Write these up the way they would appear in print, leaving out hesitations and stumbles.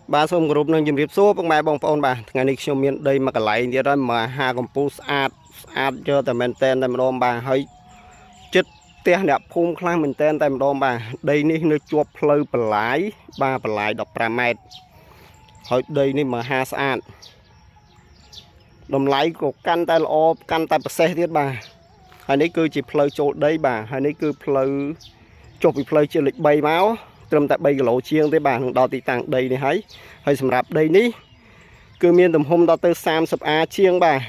Ba xôm group nâng chìm riệp số bằng bài bong phone bà ngày nayខ្ញុំមានដីមកកន្លែងទៀតហើយមកហាកំពូស្អាតយកតែមែនតែនតែម្ដងបាទហើយចិត្តផ្ទះអ្នកភូមិខ្លះមែនតែនតែម្ដងបាទដីនេះនៅជាប់ផ្លូវបន្លាយបាទបន្លាយ15ម៉ែត្រហើយដីនេះមកហាស្អាតតម្លៃក៏កាន់តែល្អកាន់តែពិសេសទៀតបាទហើយនេះគឺជាផ្លូវចូលដីបាទហើយនេះគឺផ្លូវចុះពីផ្លូវជាលេខ3មកត្រឹមតែ3គីឡូជាងទេបាទនឹងដល់ទីតាំងដីនេះហើយសម្រាប់ដីនេះគឺមានទំហំដល់ទៅ30 អាជាងបាទ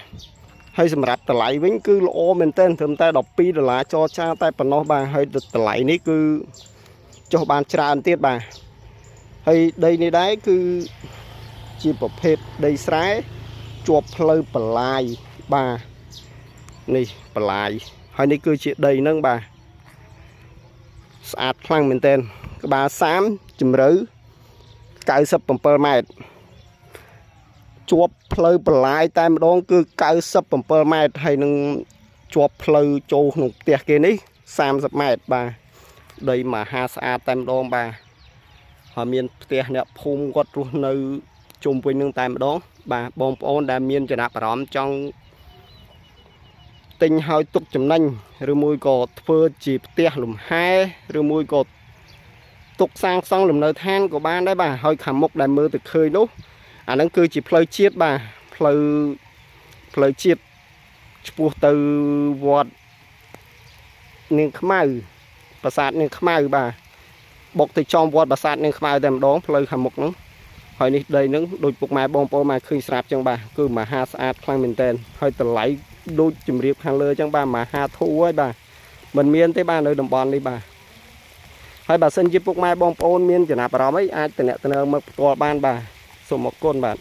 ហើយសម្រាប់តម្លៃវិញគឺល្អមែនទែនត្រឹមតែ$12ចរចាតែប៉ុណ្ណោះបាទហើយតម្លៃនេះគឺចុះបានច្រើនទៀតបាទហើយដីនេះដែរគឺជាប្រភេទដីស្រែជាប់ផ្លូវបន្លាយបាទនេះបន្លាយហើយនេះគឺជាដីហ្នឹងបាទស្អាតខ្លាំងមែនទែនក្បាល30ជម្រៅ97ម៉ែត្រជាប់ផ្លូវបន្លាយតែម្ដងគឺ97ម៉ែត្រហើយនឹងជាប់ផ្លូវចូលក្នុងផ្ទះគេនេះ30ម៉ែត្របាទដីមហាស្អាតតែម្ដងបាទហើយមានផ្ទះអ្នកភូមិគាត់រស់នៅជុំវិញនឹងតែម្ដងបាទបងប្អូនដែលមានចំណាប់អារម្មណ៍ចង់ទិញហើយទុកចំណេញឬមួយក៏ធ្វើជាផ្ទះលំហែឬមួយក៏ទុកសាងសង់លំនៅឋានក៏បានដែរបាទហើយខាងមុខដែលមើលទៅឃើញនោះអាហ្នឹងគឺជាផ្លូវជាតិបាទផ្លូវជាតិឆ្ពោះទៅវត្តនាងខ្មៅប្រាសាទនាងខ្មៅបាទបុកទៅចំវត្តប្រាសាទនាងខ្មៅតែម្ដងផ្លូវខាងមុខហ្នឹងហើយនេះដីហ្នឹងដូចពុកម៉ែបងប្អូនមកឃើញស្រាប់ចឹងបាទគឺមហាស្អាតខ្លាំងមែនតើហើយតម្លៃដូចជំរាបខាងលើចឹងបាទមហាធូរហើយបាទមិនមានទេបាទនៅតំបន់នេះបាទហើយបើសិនជាពុកម៉ែបងប្អូនមានចំណាប់អារម្មណ៍អីអាចតំណមកផ្ទាល់បានបាទសូមអរគុណបាទ